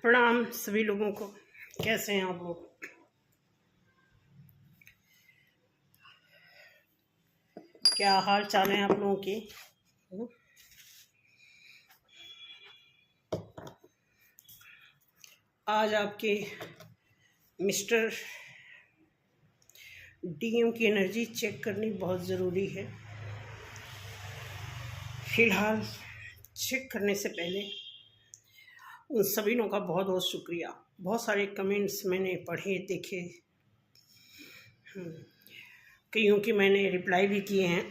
प्रणाम सभी लोगों को। कैसे हैं आप लोग? क्या हाल चाल है आप लोगों के? आज आपके मिस्टर डीएम की एनर्जी चेक करनी बहुत ज़रूरी है। फिलहाल चेक करने से पहले उन सभी लोगों का बहुत बहुत शुक्रिया। बहुत सारे कमेंट्स मैंने पढ़े देखे, कईयों की मैंने रिप्लाई भी किए हैं।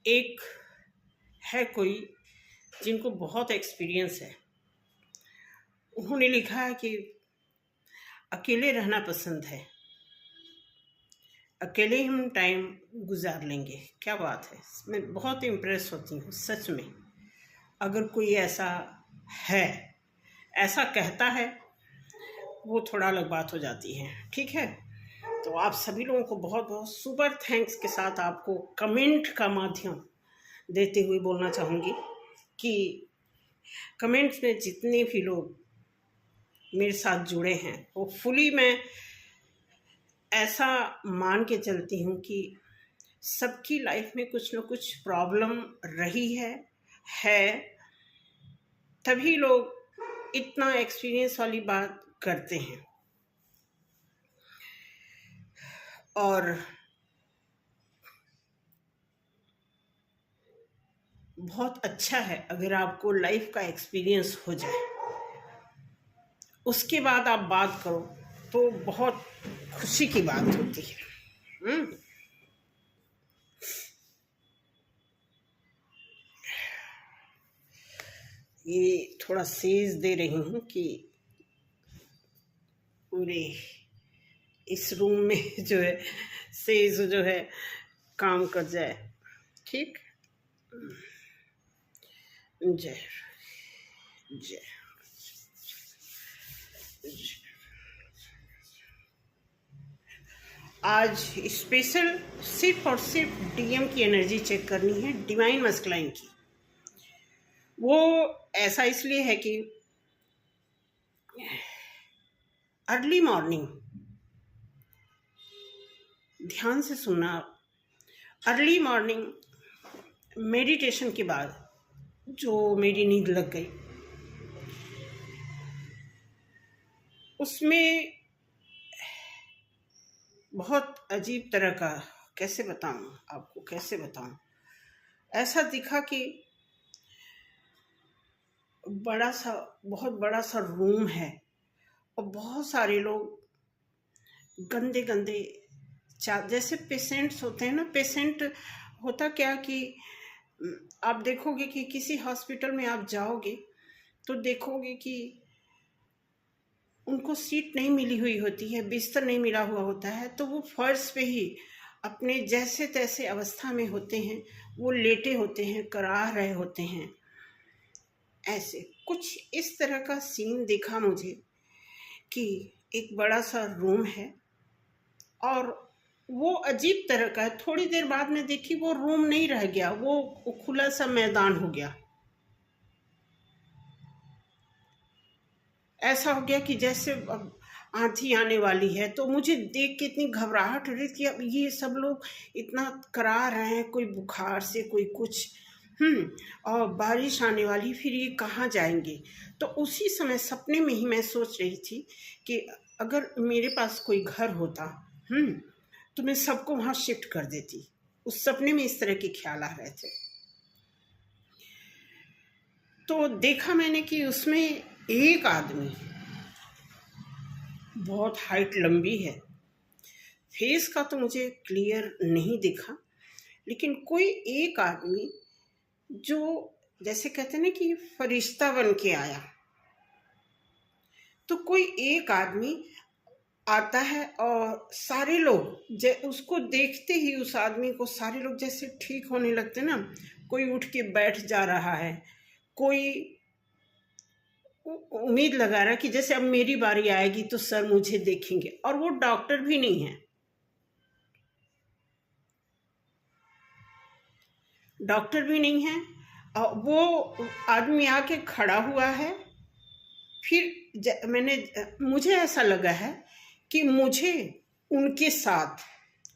एक है कोई जिनको बहुत एक्सपीरियंस है, उन्होंने लिखा है कि अकेले रहना पसंद है, अकेले ही हम टाइम गुजार लेंगे। क्या बात है! मैं बहुत इम्प्रेस होती हूँ सच में। अगर कोई ऐसा है, ऐसा कहता है, वो थोड़ा अलग बात हो जाती है। ठीक है, तो आप सभी लोगों को बहुत बहुत सुपर थैंक्स के साथ आपको कमेंट का माध्यम देते हुए बोलना चाहूँगी कि कमेंट्स में जितने भी लोग मेरे साथ जुड़े हैं, वो फुली मैं ऐसा मान के चलती हूँ कि सबकी लाइफ में कुछ न कुछ प्रॉब्लम रही है, तभी लोग इतना एक्सपीरियंस वाली बात करते हैं। और बहुत अच्छा है अगर आपको लाइफ का एक्सपीरियंस हो जाए, उसके बाद आप बात करो तो बहुत खुशी की बात होती है। ये थोड़ा सेज दे रही हूँ कि पूरे इस रूम में जो है सेज जो है काम कर जाए। ठीक, जय जय। आज स्पेशल सिर्फ और सिर्फ डीएम की एनर्जी चेक करनी है, डिवाइन मस्कुलाइन की। वो ऐसा इसलिए है कि अर्ली मॉर्निंग, ध्यान से सुनना, अर्ली मॉर्निंग मेडिटेशन के बाद जो मेरी नींद लग गई, उसमें बहुत अजीब तरह का, कैसे बताऊं आपको, कैसे बताऊं, ऐसा दिखा कि बहुत बड़ा सा रूम है और बहुत सारे लोग गंदे गंदे जैसे पेशेंट्स होते हैं ना। पेशेंट होता क्या कि आप देखोगे कि किसी हॉस्पिटल में आप जाओगे तो देखोगे कि उनको सीट नहीं मिली हुई होती है, बिस्तर नहीं मिला हुआ होता है, तो वो फर्श पे ही अपने जैसे तैसे अवस्था में होते हैं, वो लेटे होते हैं, करा रहे होते हैं। ऐसे कुछ इस तरह का सीन देखा मुझे कि एक बड़ा सा रूम है और वो अजीब तरह का है। थोड़ी देर बाद में देखी वो रूम नहीं रह गया, वो खुला सा मैदान हो गया। ऐसा हो गया कि जैसे अब आंधी आने वाली है। तो मुझे देख के इतनी घबराहट हो रही थी, अब ये सब लोग इतना करा रहे हैं, कोई बुखार से, कोई कुछ, और बारिश आने वाली, फिर ये कहाँ जाएंगे। तो उसी समय सपने में ही मैं सोच रही थी कि अगर मेरे पास कोई घर होता, तो मैं सबको वहाँ शिफ्ट कर देती। उस सपने में इस तरह के ख्याल आ रहे थे। तो देखा मैंने कि उसमें एक आदमी, बहुत हाइट लंबी है, फेस का तो मुझे क्लियर नहीं दिखा, लेकिन कोई एक आदमी जो जैसे कहते हैं ना कि फरिश्ता बन के आया। तो कोई एक आदमी आता है और सारे लोग उसको देखते ही, उस आदमी को सारे लोग जैसे ठीक होने लगते ना। कोई उठ के बैठ जा रहा है, कोई उम्मीद लगा रहा है कि जैसे अब मेरी बारी आएगी तो सर मुझे देखेंगे। और वो डॉक्टर भी नहीं है, डॉक्टर भी नहीं है वो आदमी आके खड़ा हुआ है। फिर मुझे ऐसा लगा है कि मुझे उनके साथ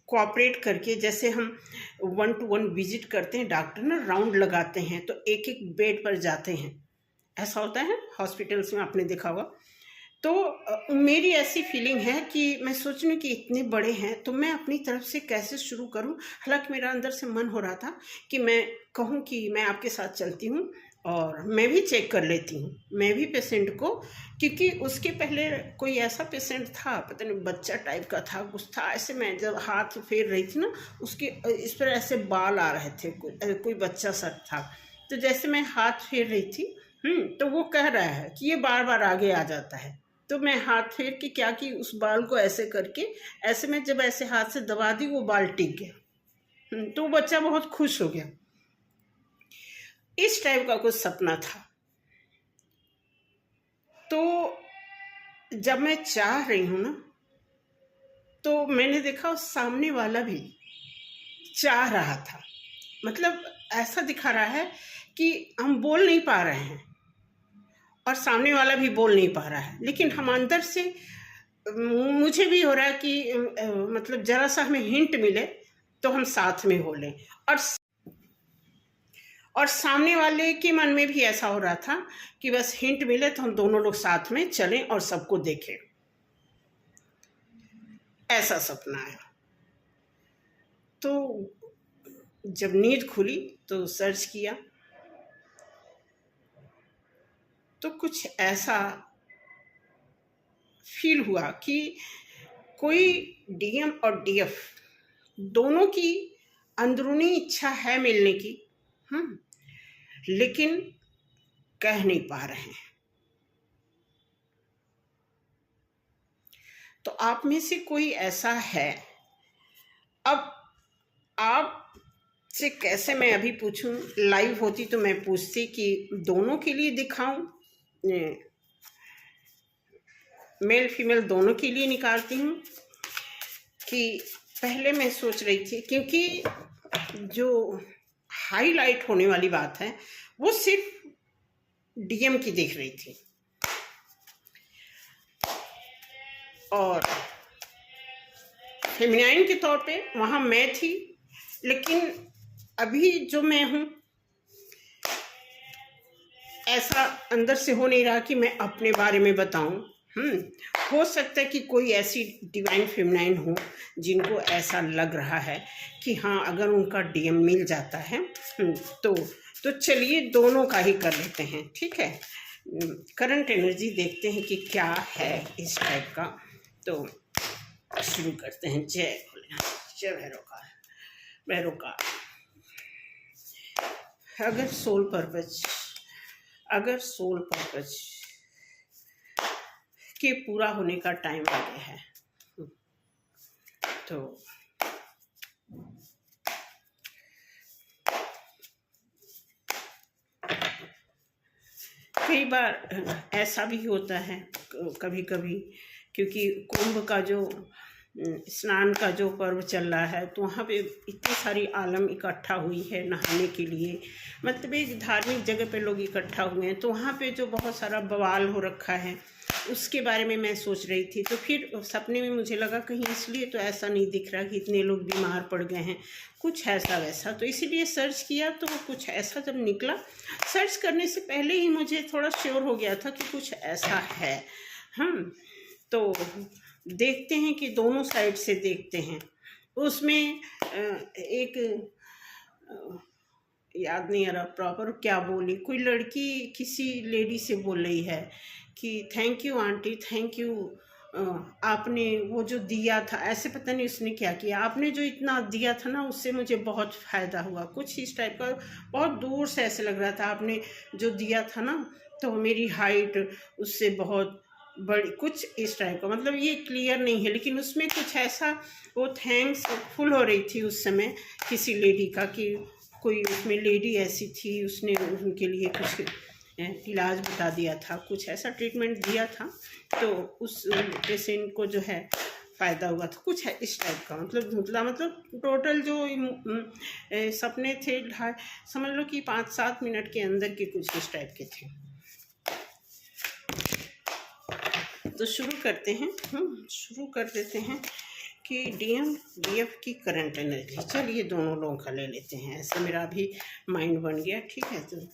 कोऑपरेट करके, जैसे हम 1 to 1 विजिट करते हैं, डॉक्टर ना राउंड लगाते हैं तो एक एक बेड पर जाते हैं, ऐसा होता है हॉस्पिटल्स में, आपने देखा होगा। तो मेरी ऐसी फीलिंग है कि मैं सोच रही हूँ कि इतने बड़े हैं तो मैं अपनी तरफ से कैसे शुरू करूँ। हालांकि मेरा अंदर से मन हो रहा था कि मैं कहूँ कि मैं आपके साथ चलती हूँ और मैं भी चेक कर लेती हूँ, मैं भी पेशेंट को, क्योंकि उसके पहले कोई ऐसा पेशेंट था, पता नहीं बच्चा टाइप का था, कुछ था ऐसे। मैं जब हाथ फेर रही थी ना, उसके इस पर ऐसे बाल आ रहे थे, कोई बच्चा सा था। तो जैसे मैं हाथ फेर रही थी, तो वो कह रहा है कि ये बार बार आगे आ जाता है। तो मैं हाथ फेर के क्या कि उस बाल को ऐसे करके, ऐसे में जब ऐसे हाथ से दबा दी, वो बाल टिक गया। तो वो बच्चा बहुत खुश हो गया। इस टाइप का कुछ सपना था। तो जब मैं चाह रही हूँ ना, तो मैंने देखा उस सामने वाला भी चाह रहा था। मतलब ऐसा दिखा रहा है कि हम बोल नहीं पा रहे हैं और सामने वाला भी बोल नहीं पा रहा है, लेकिन हम अंदर से, मुझे भी हो रहा है कि मतलब जरा सा हमें हिंट मिले तो हम साथ में बोलें। और सामने वाले के मन में भी ऐसा हो रहा था कि बस हिंट मिले तो हम दोनों लोग साथ में चलें और सबको देखें। ऐसा सपना आया। तो जब नींद खुली तो सर्च किया, तो कुछ ऐसा फील हुआ कि कोई डीएम और डीएफ दोनों की अंदरूनी इच्छा है मिलने की, लेकिन कह नहीं पा रहे हैं। तो आप में से कोई ऐसा है। अब आप से कैसे मैं अभी पूछूं, लाइव होती तो मैं पूछती कि दोनों के लिए दिखाऊं, मेल फीमेल दोनों के लिए निकालती हूँ, कि पहले मैं सोच रही थी, क्योंकि जो हाईलाइट होने वाली बात है वो सिर्फ डीएम की देख रही थी, और फेमिनाइन के तौर पे वहाँ मैं थी। लेकिन अभी जो मैं हूँ, ऐसा अंदर से हो नहीं रहा कि मैं अपने बारे में बताऊं। हो सकता है कि कोई ऐसी डिवाइन फेमिनाइन हो जिनको ऐसा लग रहा है कि हाँ, अगर उनका डीएम मिल जाता है तो चलिए दोनों का ही कर लेते हैं, ठीक है। करंट एनर्जी देखते हैं कि क्या है इस टाइप का। तो शुरू करते हैं। जय भोलेनाथ, जय भैरव का। अगर सोल पर्पज के पूरा होने का टाइम आ गया है, तो कई बार ऐसा भी होता है कभी कभी, क्योंकि कुंभ का जो स्नान का जो पर्व चल रहा है, तो वहाँ पे इतनी सारी आलम इकट्ठा हुई है नहाने के लिए। मतलब एक धार्मिक जगह पे लोग इकट्ठा हुए हैं, तो वहाँ पे जो बहुत सारा बवाल हो रखा है, उसके बारे में मैं सोच रही थी। तो फिर सपने में मुझे लगा कहीं इसलिए तो ऐसा नहीं दिख रहा कि इतने लोग बीमार पड़ गए हैं, कुछ ऐसा वैसा। तो इसीलिए सर्च किया, तो कुछ ऐसा जब निकला, सर्च करने से पहले ही मुझे थोड़ा श्योर हो गया था कि कुछ ऐसा है। तो देखते हैं कि दोनों साइड से देखते हैं। उसमें एक याद नहीं आ रहा प्रॉपर क्या बोली, कोई लड़की किसी लेडी से बोल रही है कि thank you aunty, thank you, आपने वो जो दिया था, ऐसे पता नहीं उसने क्या किया, आपने जो इतना दिया था ना उससे मुझे बहुत फ़ायदा हुआ, कुछ इस टाइप का। बहुत दूर से ऐसे लग रहा था, आपने जो दिया था ना तो मेरी हाइट उससे बहुत बड़ी, कुछ इस टाइप का। मतलब ये क्लियर नहीं है, लेकिन उसमें कुछ ऐसा, वो थैंक्स फुल हो रही थी उस समय किसी लेडी का, कि कोई उसमें लेडी ऐसी थी, उसने उनके लिए कुछ इलाज बता दिया था, कुछ ऐसा ट्रीटमेंट दिया था। तो उस पेशेंट को जो है फ़ायदा हुआ था, कुछ है इस टाइप का। मतलब धुंधला, मतलब टोटल जो सपने थे समझ लो कि 5-7 मिनट के अंदर के कुछ इस टाइप के थे। तो शुरू करते हैं, शुरू कर देते हैं कि डीएम डीएफ की करंट एनर्जी। चलिए दोनों लोगों का ले लेते हैं, ऐसे मेरा भी माइंड बन गया। ठीक है, तो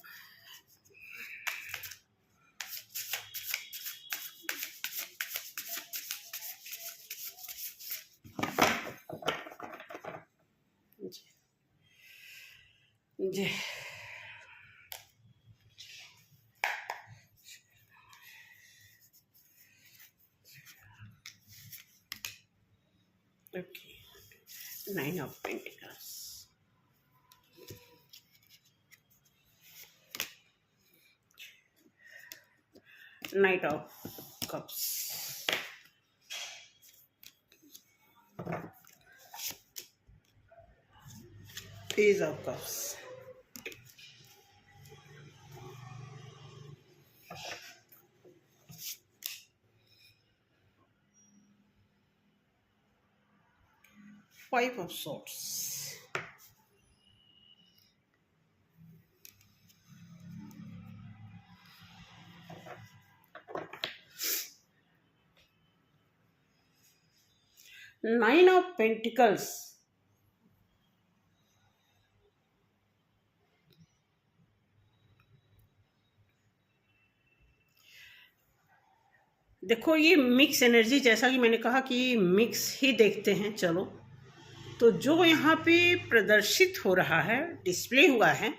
जी okay, 9 of pentacles, knight of cups, page of cups, five of swords, nine of pentacles. देखो ये मिक्स एनर्जी, जैसा कि मैंने कहा कि मिक्स ही देखते हैं। चलो, तो जो यहाँ पे प्रदर्शित हो रहा है, डिस्प्ले हुआ है,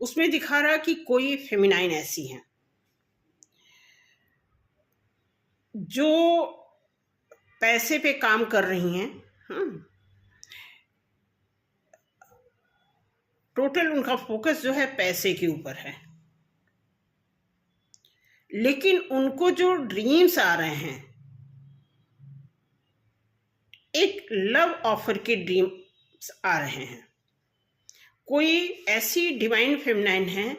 उसमें दिखा रहा कि कोई फेमिनाइन ऐसी हैं जो पैसे पे काम कर रही हैं। टोटल उनका फोकस जो है पैसे के ऊपर है, लेकिन उनको जो ड्रीम्स आ रहे हैं, एक लव ऑफर के ड्रीम्स आ रहे हैं। कोई ऐसी डिवाइन फेमिनाइन है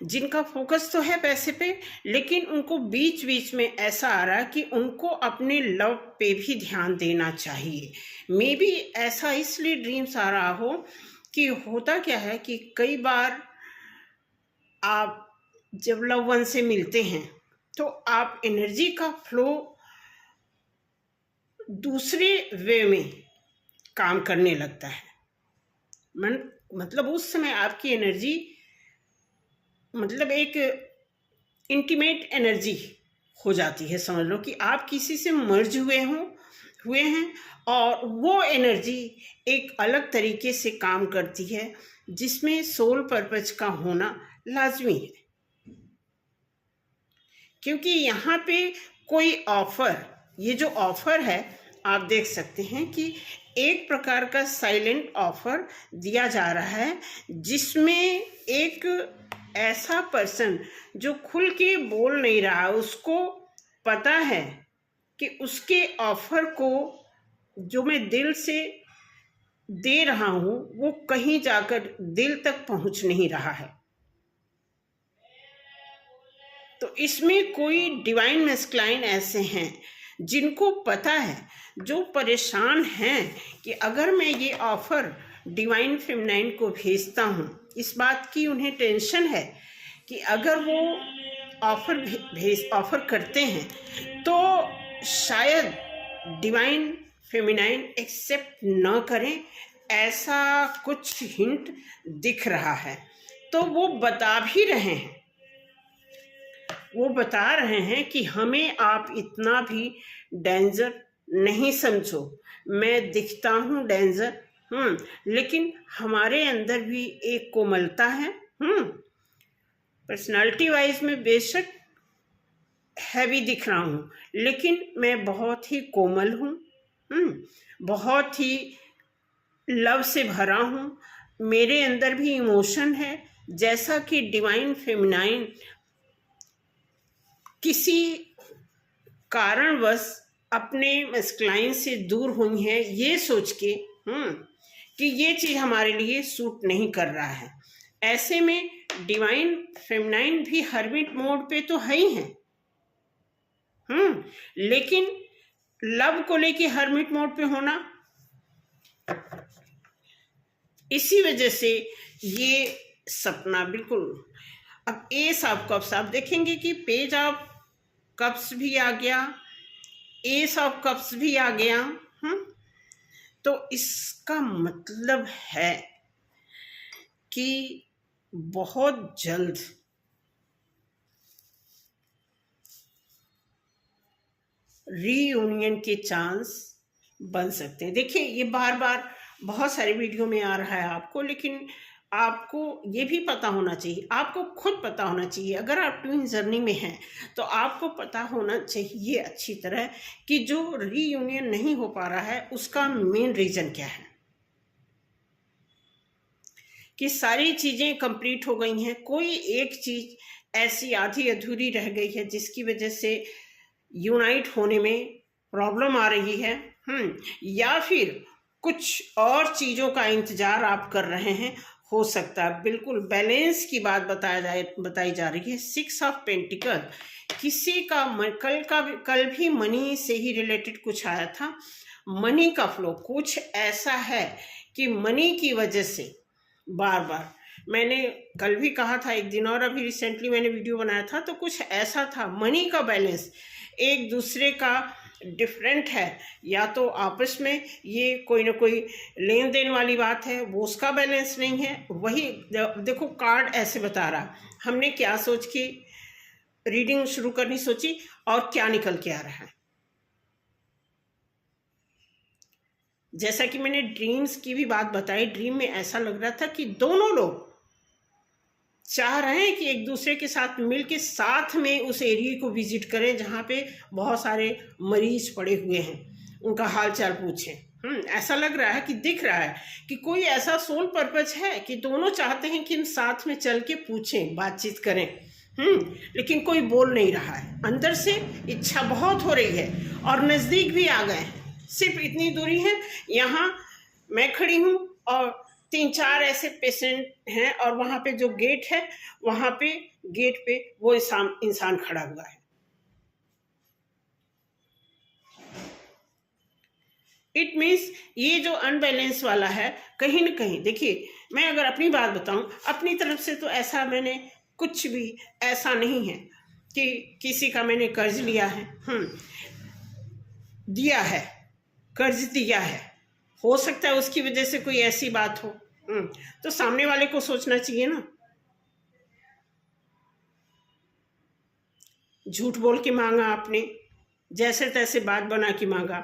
जिनका फोकस तो है पैसे पे, लेकिन उनको बीच बीच में ऐसा आ रहा है कि उनको अपने लव पे भी ध्यान देना चाहिए। मे बी ऐसा इसलिए ड्रीम्स आ रहा हो कि होता क्या है कि कई बार आप जब लव वन से मिलते हैं तो आप एनर्जी का फ्लो दूसरे वे में काम करने लगता है। मतलब उस समय आपकी एनर्जी मतलब एक इंटीमेट एनर्जी हो जाती है। समझ लो कि आप किसी से मर्ज हुए हैं और वो एनर्जी एक अलग तरीके से काम करती है, जिसमें सोल पर्पज का होना लाजमी है। क्योंकि यहाँ पे कोई ऑफर, ये जो ऑफर है आप देख सकते हैं कि एक प्रकार का साइलेंट ऑफर दिया जा रहा है, जिसमें एक ऐसा पर्सन जो खुल के बोल नहीं रहा, उसको पता है कि उसके ऑफर को जो मैं दिल से दे रहा हूँ वो कहीं जाकर दिल तक पहुँच नहीं रहा है। तो इसमें कोई डिवाइन मैस्कुलाइन ऐसे हैं जिनको पता है, जो परेशान हैं कि अगर मैं ये ऑफ़र डिवाइन फेमिनाइन को भेजता हूँ, इस बात की उन्हें टेंशन है कि अगर वो ऑफ़र करते हैं तो शायद डिवाइन फेमिनाइन एक्सेप्ट न करें, ऐसा कुछ हिंट दिख रहा है। तो वो बता भी रहे हैं, वो बता रहे हैं कि हमें आप इतना भी डेंजर नहीं समझो। मैं दिखता हूँ डेंजर, लेकिन हमारे अंदर भी एक कोमलता है। पर्सनालिटी वाइज में बेशक हैवी दिख रहा हूँ, लेकिन मैं बहुत ही कोमल हूँ, बहुत ही लव से भरा हूँ। मेरे अंदर भी इमोशन है, जैसा कि डिवाइन फेमिनाइन किसी कारणवश अपने मैस्कुलाइन से दूर हुई है, ये सोच के कि ये चीज़ हमारे लिए सूट नहीं कर रहा है। ऐसे में डिवाइन फेमिनाइन भी हर्मिट मोड पे तो है ही हैं, लेकिन लव को लेके हर्मिट मोड पे होना, इसी वजह से ये सपना बिल्कुल। अब एस ऑफ कप्स आप देखेंगे कि पेज ऑफ कप्स भी आ गया, एस ऑफ कप्स भी आ गया। तो इसका मतलब है कि बहुत जल्द रीयूनियन के चांस बन सकते हैं। देखिए ये बार बार बहुत सारे वीडियो में आ रहा है आपको, लेकिन आपको ये भी पता होना चाहिए, आपको खुद पता होना चाहिए। अगर आप ट्विन जर्नी में हैं तो आपको पता होना चाहिए अच्छी तरह कि जो रीयूनियन नहीं हो पा रहा है उसका मेन रीजन क्या है। कि सारी चीज़ें कंप्लीट हो गई हैं, कोई एक चीज़ ऐसी आधी अधूरी रह गई है जिसकी वजह से यूनाइट होने में प्रॉब्लम आ रही है। या फिर कुछ और चीज़ों का इंतज़ार आप कर रहे हैं, हो सकता है। बिल्कुल बैलेंस की बात बताई जा रही है। 6 ऑफ पेंटिकल, किसी का कल भी मनी से ही रिलेटेड कुछ आया था, मनी का फ्लो कुछ ऐसा है कि मनी की वजह से बार बार, मैंने कल भी कहा था एक दिन और अभी रिसेंटली मैंने वीडियो बनाया था, तो कुछ ऐसा था मनी का बैलेंस एक दूसरे का डिफरेंट है, या तो आपस में ये कोई ना कोई लेन देन वाली बात है, वो उसका बैलेंस नहीं है। वही देखो कार्ड ऐसे बता रहा, हमने क्या सोच के रीडिंग शुरू करनी सोची और क्या निकल के आ रहा है। जैसा कि मैंने ड्रीम्स की भी बात बताई, ड्रीम में ऐसा लग रहा था कि दोनों लोग चाह रहे हैं कि एक दूसरे के साथ मिलके साथ में उस एरिया को विजिट करें जहाँ पे बहुत सारे मरीज पड़े हुए हैं, उनका हाल चाल पूछें। ऐसा लग रहा है कि दिख रहा है कि कोई ऐसा सोल पर्पज है कि दोनों चाहते हैं कि हम साथ में चल के पूछें, बातचीत करें। लेकिन कोई बोल नहीं रहा है, अंदर से इच्छा बहुत हो रही है और नज़दीक भी आ गए हैं। सिर्फ इतनी दूरी है, यहाँ मैं खड़ी हूँ और 3-4 ऐसे पेशेंट हैं और वहाँ पे जो गेट है, वहाँ पे गेट पे वो इंसान खड़ा हुआ है। इट मीन्स ये जो अनबैलेंस वाला है, कहीं ना कहीं देखिए, मैं अगर अपनी बात बताऊं, अपनी तरफ से तो ऐसा मैंने कुछ भी ऐसा नहीं है कि किसी का मैंने कर्ज लिया है, दिया है, कर्ज दिया है। हो सकता है उसकी वजह से कोई ऐसी बात हो, तो सामने वाले को सोचना चाहिए ना। झूठ बोल के मांगा आपने, जैसे तैसे बात बना के मांगा,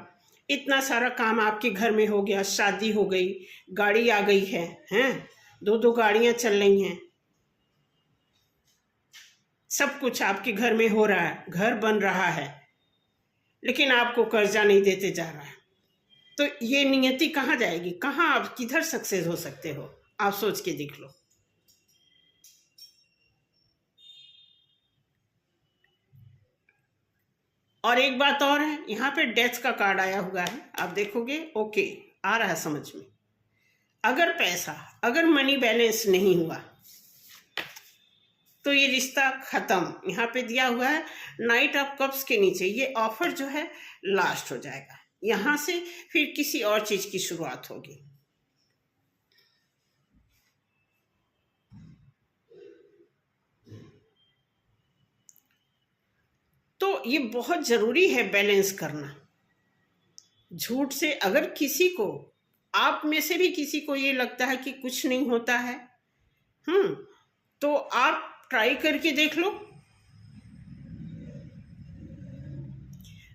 इतना सारा काम आपके घर में हो गया, शादी हो गई, गाड़ी आ गई है, 2-2 गाड़ियां चल रही हैं, सब कुछ आपके घर में हो रहा है, घर बन रहा है, लेकिन आपको कर्जा नहीं देते जा रहा है। तो ये नियति कहाँ जाएगी, कहाँ आप किधर सक्सेस हो सकते हो, आप सोच के देख लो। और एक बात और है, यहाँ पे डेथ का कार्ड आया हुआ है, आप देखोगे ओके आ रहा है समझ में। अगर पैसा, अगर मनी बैलेंस नहीं हुआ तो ये रिश्ता खत्म। यहाँ पे दिया हुआ है नाइट ऑफ कप्स के नीचे, ये ऑफर जो है लास्ट हो जाएगा, यहाँ से फिर किसी और चीज की शुरुआत होगी। तो ये बहुत जरूरी है बैलेंस करना। झूठ से अगर किसी को, आप में से भी किसी को ये लगता है कि कुछ नहीं होता है, तो आप ट्राई करके देख लो।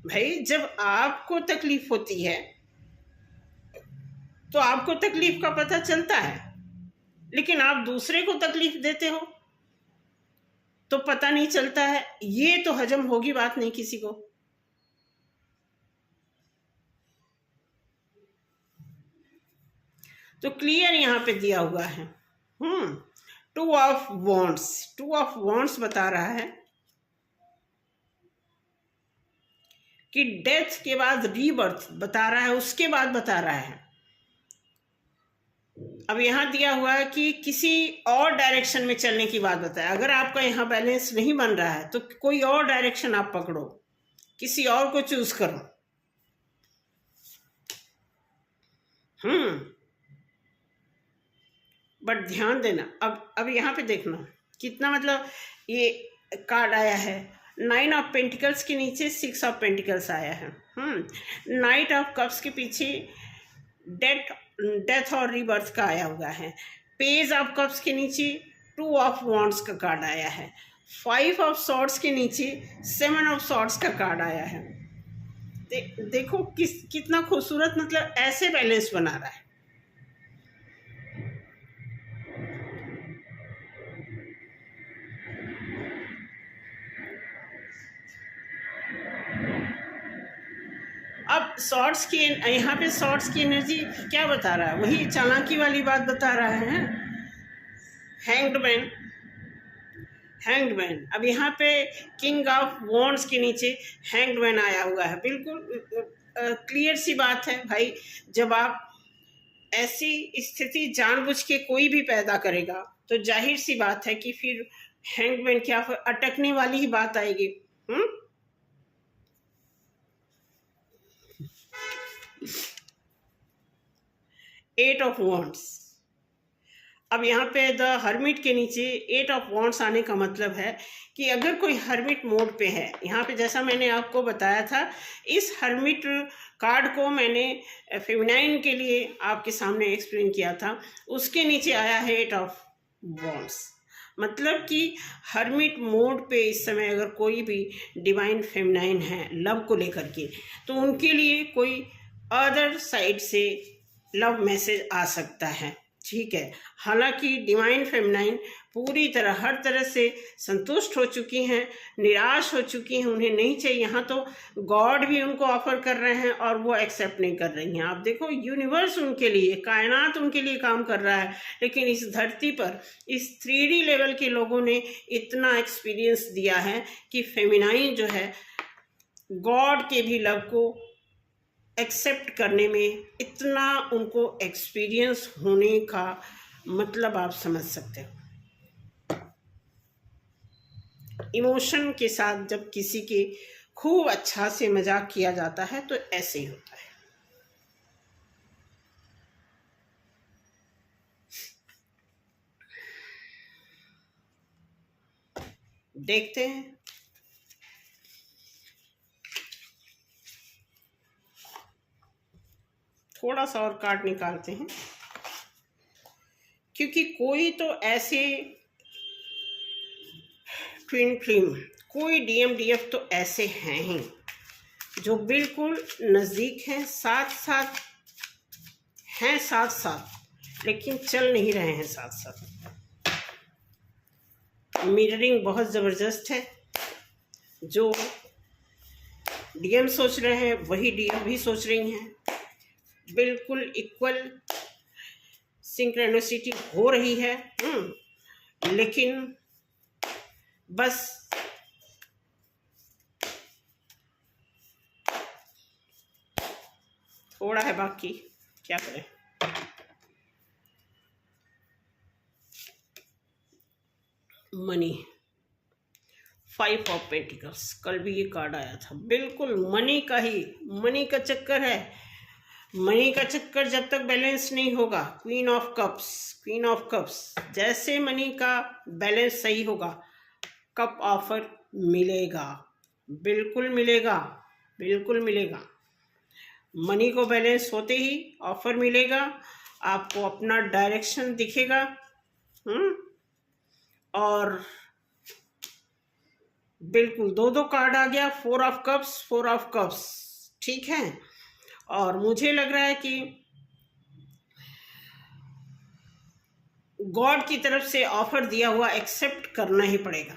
भाई जब आपको तकलीफ होती है तो आपको तकलीफ का पता चलता है, लेकिन आप दूसरे को तकलीफ देते हो तो पता नहीं चलता है। ये तो हजम होगी बात नहीं किसी को। तो क्लियर यहाँ पे दिया हुआ है 2 ऑफ वॉन्ड्स। 2 ऑफ वॉन्ड्स बता रहा है कि डेथ के बाद रीबर्थ बता रहा है, उसके बाद बता रहा है। अब यहाँ दिया हुआ है कि किसी और डायरेक्शन में चलने की बात बताया। अगर आपका यहाँ बैलेंस नहीं बन रहा है तो कोई और डायरेक्शन आप पकड़ो, किसी और को चूज करो। बट ध्यान देना, अब यहाँ पे देखना कितना, मतलब ये कार्ड आया है 9 ऑफ पेंटिकल्स के नीचे 6 ऑफ पेंटिकल्स आया है। नाइट ऑफ कप्स के पीछे डेथ और रीबर्थ का आया हुआ है। पेज ऑफ कप्स के नीचे 2 ऑफ वॉन्ड्स का कार्ड आया है। 5 ऑफ सॉर्ड्स के नीचे 7 ऑफ सॉर्ड्स का कार्ड आया है। देखो कितना खूबसूरत, मतलब ऐसे बैलेंस बना रहा है। अब शॉर्ट्स की, यहाँ पे शॉर्ट्स की एनर्जी क्या बता रहा है, वही चालाकी वाली बात बता रहा है। Hanged man. अब यहाँ पे किंग ऑफ वॉन्ड्स के नीचे हैंग्ड मैन आया हुआ है। बिल्कुल क्लियर सी बात है भाई, जब आप ऐसी स्थिति जानबूझ के कोई भी पैदा करेगा तो जाहिर सी बात है कि फिर हैंग्ड मैन क्या, अटकने वाली ही बात आएगी। 8 ऑफ वॉन्ड्स। अब यहाँ पे द हर्मिट के नीचे 8 ऑफ वॉन्ड्स आने का मतलब है कि अगर कोई हर्मिट मोड पे है, यहाँ पे जैसा मैंने आपको बताया था, इस हर्मिट कार्ड को मैंने फेमिनाइन के लिए आपके सामने एक्सप्लेन किया था, उसके नीचे आया है 8 ऑफ वॉन्ड्स। मतलब कि हर्मिट मोड पे इस समय अगर कोई भी डिवाइन फेमिनाइन है लव को लेकर के, तो उनके लिए कोई अदर साइड से लव मैसेज आ सकता है। ठीक है, हालांकि डिवाइन फेमिनाइन पूरी तरह हर तरह से संतुष्ट हो चुकी हैं, निराश हो चुकी हैं, उन्हें नहीं चाहिए। यहाँ तो गॉड भी उनको ऑफर कर रहे हैं और वो एक्सेप्ट नहीं कर रही हैं। आप देखो, यूनिवर्स उनके लिए, कायनात उनके लिए काम कर रहा है, लेकिन इस धरती पर इस 3D लेवल के लोगों ने इतना एक्सपीरियंस दिया है कि फेमिनाइन जो है गॉड के भी लव को एक्सेप्ट करने में इतना उनको एक्सपीरियंस होने का मतलब आप समझ सकते हो। इमोशन के साथ जब किसी के खूब अच्छा से मजाक किया जाता है तो ऐसे ही होता है। देखते हैं, थोड़ा सा और कार्ड निकालते हैं, क्योंकि कोई तो ऐसे ट्विन फ्लेम, कोई DMDF तो ऐसे हैं ही जो बिल्कुल नज़दीक हैं, साथ साथ लेकिन चल नहीं रहे हैं साथ साथ। मिररिंग बहुत ज़बरदस्त है। जो DM सोच रहे हैं वही DM भी सोच रही हैं। बिल्कुल इक्वल सिंक्रोनिसिटी हो रही है। लेकिन बस थोड़ा है बाकी, क्या करें। मनी, 5 ऑफ पेंटिकल्स, कल भी ये कार्ड आया था। बिल्कुल मनी का ही, मनी का चक्कर है। मनी का चक्कर जब तक बैलेंस नहीं होगा, क्वीन ऑफ कप्स, जैसे मनी का बैलेंस सही होगा, कप ऑफर मिलेगा, बिल्कुल मिलेगा। मनी को बैलेंस होते ही ऑफर मिलेगा, आपको अपना डायरेक्शन दिखेगा। और बिल्कुल 2 कार्ड आ गया, 4 ऑफ कप्स, ठीक है। और मुझे लग रहा है कि गॉड की तरफ से ऑफर दिया हुआ एक्सेप्ट करना ही पड़ेगा।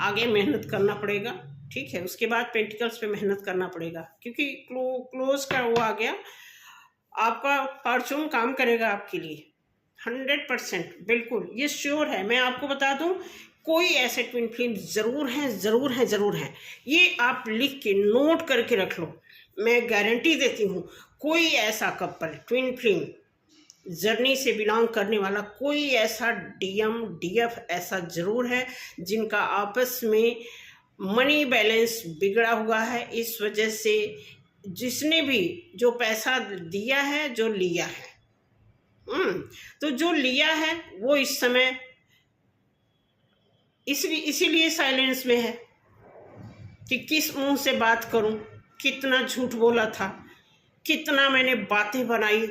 आगे मेहनत करना पड़ेगा, ठीक है। उसके बाद पेंटिकल्स पे मेहनत करना पड़ेगा, क्योंकि क्लोज का वो आ गया। आपका फॉर्चून काम करेगा आपके लिए 100%, बिल्कुल ये श्योर है। मैं आपको बता दूं, कोई ऐसे ट्विन फ्लेम ज़रूर हैं। ये आप लिख के नोट करके रख लो। मैं गारंटी देती हूँ, कोई ऐसा कपल ट्विन फ्लेम जर्नी से बिलोंग करने वाला कोई ऐसा DM DF ऐसा ज़रूर है जिनका आपस में मनी बैलेंस बिगड़ा हुआ है। इस वजह से जिसने भी जो पैसा दिया है, जो लिया है, तो जो लिया है वो इस समय इसीलिए साइलेंस में है कि किस मुंह से बात करूं, कितना झूठ बोला था, कितना मैंने बातें बनाई।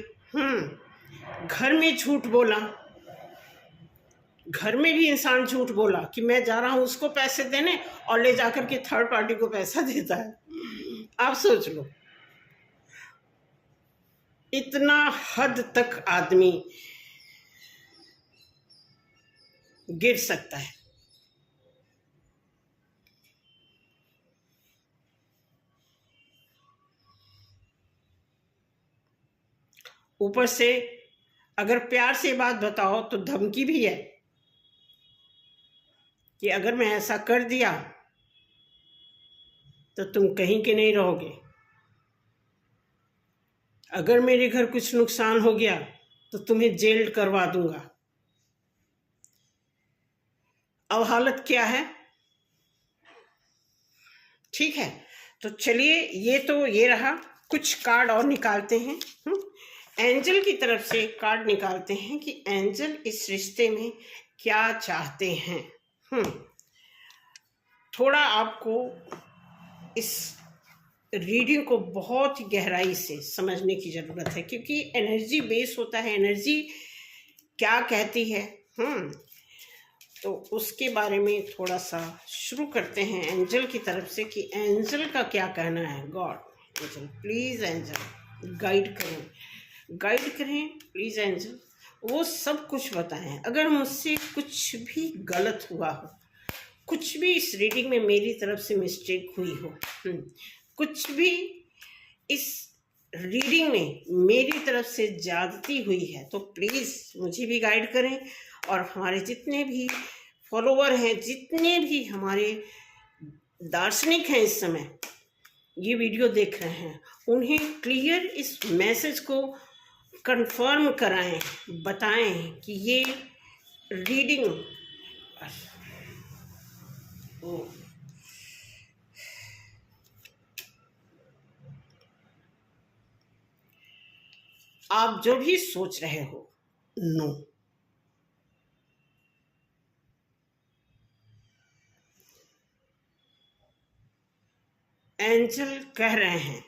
घर में झूठ बोला, घर में भी इंसान झूठ बोला कि मैं जा रहा हूं उसको पैसे देने, और ले जाकर के थर्ड पार्टी को पैसा देता है। आप सोच लो, इतना हद तक आदमी गिर सकता है। ऊपर से अगर प्यार से बात बताओ तो धमकी भी है कि अगर मैं ऐसा कर दिया तो तुम कहीं के नहीं रहोगे, अगर मेरे घर कुछ नुकसान हो गया तो तुम्हें जेल करवा दूंगा। अब हालत क्या है? ठीक है, तो चलिए ये रहा, कुछ कार्ड और निकालते हैं। एंजल की तरफ से कार्ड निकालते हैं कि एंजल इस रिश्ते में क्या चाहते हैं। थोड़ा आपको इस रीडिंग को बहुत गहराई से समझने की ज़रूरत है, क्योंकि एनर्जी बेस होता है, एनर्जी क्या कहती है। तो उसके बारे में थोड़ा सा शुरू करते हैं एंजल की तरफ से कि एंजल का क्या कहना है। God angel, please angel guide करें प्लीज़ एंजल, वो सब कुछ बताएं। अगर मुझसे कुछ भी गलत हुआ हो, कुछ भी इस रीडिंग में मेरी तरफ से मिस्टेक हुई हो, कुछ भी इस रीडिंग में मेरी तरफ से ज्यादती हुई है, तो प्लीज़ मुझे भी गाइड करें। और हमारे जितने भी फॉलोवर हैं, जितने भी हमारे दार्शनिक हैं इस समय ये वीडियो देख रहे हैं, उन्हें क्लियर इस मैसेज को कंफर्म कराएं, बताएं कि ये रीडिंग आप जो भी सोच रहे हो, नो। एंजल कह रहे हैं,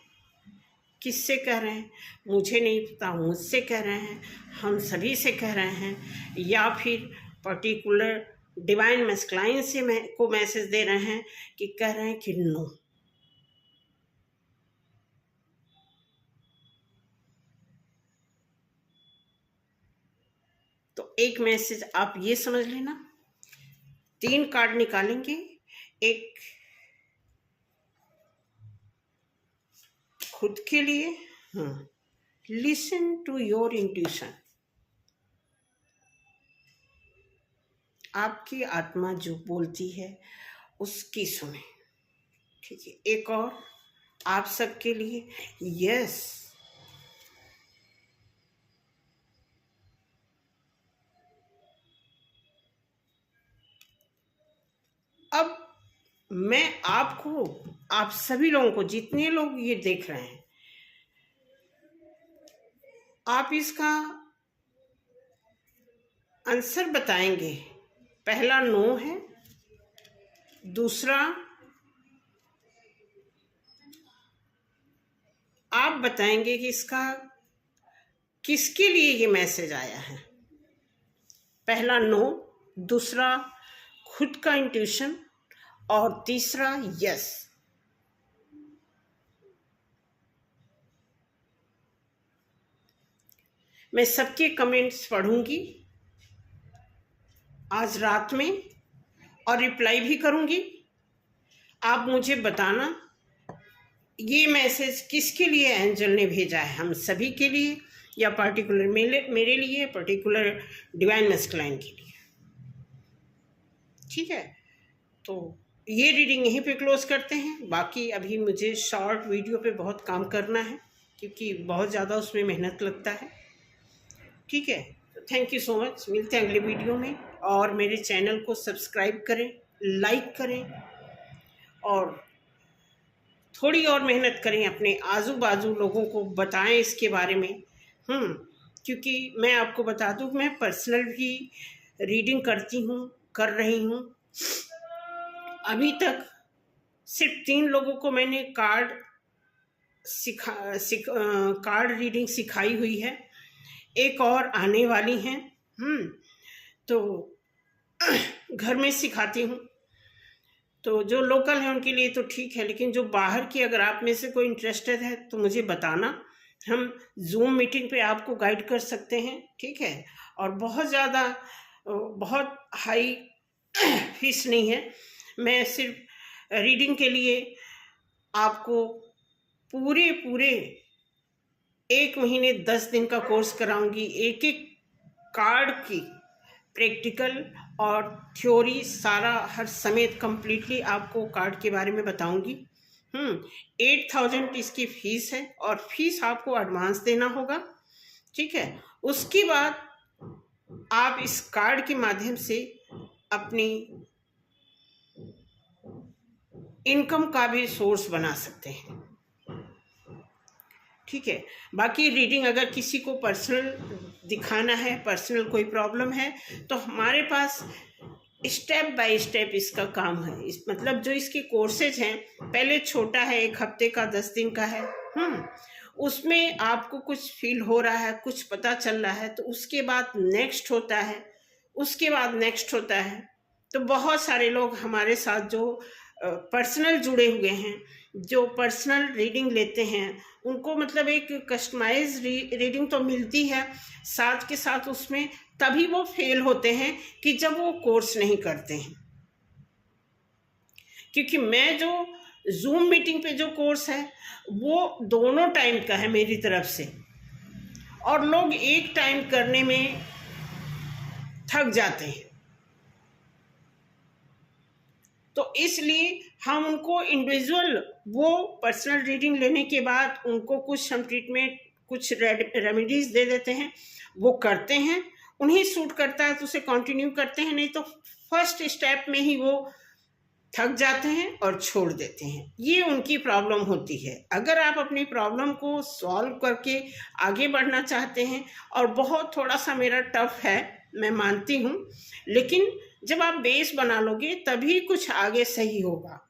किससे कह रहे हैं मुझे नहीं पता, मुझसे कह रहे हैं, हम सभी से कह रहे हैं, या फिर पर्टिकुलर डिवाइन मैस्कुलाइन से को मैसेज दे रहे हैं कि कह रहे हैं कि नो। तो एक मैसेज आप ये समझ लेना, 3 कार्ड निकालेंगे, एक खुद के लिए, लिसन टू योर इंट्यूशन, आपकी आत्मा जो बोलती है उसकी सुने। ठीक है, एक और आप सबके लिए, यस। अब मैं आपको, आप सभी लोगों को, जितने लोग ये देख रहे हैं, आप इसका आंसर बताएंगे। पहला नो है, दूसरा आप बताएंगे कि इसका किसके लिए ये मैसेज आया है। पहला नो, दूसरा खुद का इंट्यूशन, और तीसरा यस। मैं सबके कमेंट्स पढ़ूंगी आज रात में और रिप्लाई भी करूंगी। आप मुझे बताना ये मैसेज किसके लिए एंजल ने भेजा है, हम सभी के लिए या पर्टिकुलर मेरे लिए, पर्टिकुलर डिवाइन मैस्कुलाइन के लिए। ठीक है, तो ये रीडिंग यहीं पे क्लोज करते हैं। बाकी अभी मुझे शॉर्ट वीडियो पे बहुत काम करना है, क्योंकि बहुत ज़्यादा उसमें मेहनत लगता है। ठीक है, तो थैंक यू सो मच, मिलते हैं अगले वीडियो में। और मेरे चैनल को सब्सक्राइब करें, लाइक करें, और थोड़ी और मेहनत करें, अपने आजू बाजू लोगों को बताएं इसके बारे में। क्योंकि मैं आपको बता दूं, मैं पर्सनल भी रीडिंग करती हूँ, कर रही हूँ। अभी तक सिर्फ 3 लोगों को मैंने कार्ड रीडिंग सिखाई हुई है, एक और आने वाली हैं। तो घर में सिखाती हूँ, तो जो लोकल है उनके लिए तो ठीक है, लेकिन जो बाहर की अगर आप में से कोई इंटरेस्टेड है तो मुझे बताना, हम जूम मीटिंग पे आपको गाइड कर सकते हैं, ठीक है। और बहुत हाई फीस नहीं है, मैं सिर्फ रीडिंग के लिए आपको पूरे 1 महीने 10 दिन का कोर्स कराऊंगी। एक एक कार्ड की प्रैक्टिकल और थ्योरी सारा हर समेत कंप्लीटली आपको कार्ड के बारे में बताऊंगी। 8,000 इसकी फीस है, और फीस आपको एडवांस देना होगा, ठीक है। उसके बाद आप इस कार्ड के माध्यम से अपनी इनकम का भी सोर्स बना सकते हैं, ठीक है। बाकी रीडिंग अगर किसी को पर्सनल दिखाना है, पर्सनल कोई प्रॉब्लम है, तो हमारे पास स्टेप बाय स्टेप इसका काम है। मतलब जो इसके कोर्सेज हैं, पहले छोटा है, 1 हफ्ते का, 10 दिन का है। उसमें आपको कुछ फील हो रहा है, कुछ पता चल रहा है, तो उसके बाद नेक्स्ट होता है, उसके बाद नेक्स्ट होता है। तो बहुत सारे लोग हमारे साथ जो पर्सनल जुड़े हुए हैं, जो पर्सनल रीडिंग लेते हैं, उनको मतलब एक कस्टमाइज रीडिंग तो मिलती है, साथ के साथ उसमें तभी वो फेल होते हैं कि जब वो कोर्स नहीं करते हैं। क्योंकि मैं जो जूम मीटिंग पे जो कोर्स है वो दोनों टाइम का है मेरी तरफ से, और लोग एक टाइम करने में थक जाते हैं, तो इसलिए हम उनको इंडिविजुअल वो पर्सनल रीडिंग लेने के बाद उनको कुछ हम ट्रीटमेंट, कुछ रेमेडीज दे देते हैं, वो करते हैं, उन्हें सूट करता है तो उसे कंटिन्यू करते हैं, नहीं तो फर्स्ट स्टेप में ही वो थक जाते हैं और छोड़ देते हैं। ये उनकी प्रॉब्लम होती है। अगर आप अपनी प्रॉब्लम को सॉल्व करके आगे बढ़ना चाहते हैं, और बहुत थोड़ा सा मेरा टफ है, मैं मानती हूँ, लेकिन जब आप बेस बना लोगे तभी कुछ आगे सही होगा।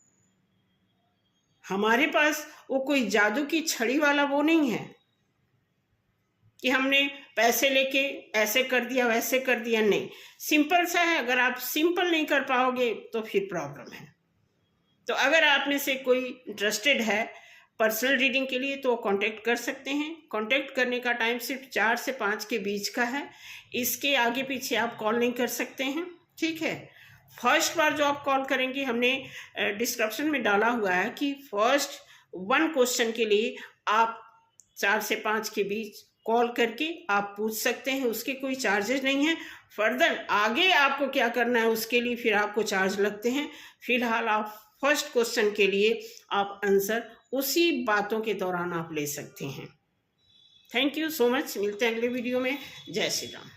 हमारे पास वो कोई जादू की छड़ी वाला वो नहीं है कि हमने पैसे लेके ऐसे कर दिया वैसे कर दिया, नहीं, सिंपल सा है। अगर आप सिंपल नहीं कर पाओगे तो फिर प्रॉब्लम है। तो अगर आप में से कोई इंटरेस्टेड है पर्सनल रीडिंग के लिए तो कांटेक्ट कर सकते हैं। कांटेक्ट करने का टाइम सिर्फ 4 से 5 के बीच का है, इसके आगे पीछे आप कॉल नहीं कर सकते हैं, ठीक है। फर्स्ट बार जो आप कॉल करेंगे, हमने डिस्क्रिप्शन में डाला हुआ है कि फर्स्ट 1 क्वेश्चन के लिए आप 4 से 5 के बीच कॉल करके आप पूछ सकते हैं, उसके कोई चार्जेस नहीं है। फर्दर आगे आपको क्या करना है उसके लिए फिर आपको चार्ज लगते हैं। फिलहाल आप फर्स्ट क्वेश्चन के लिए आप आंसर उसी बातों के दौरान आप ले सकते हैं। थैंक यू सो मच, मिलते हैं अगले वीडियो में। जय श्री राम।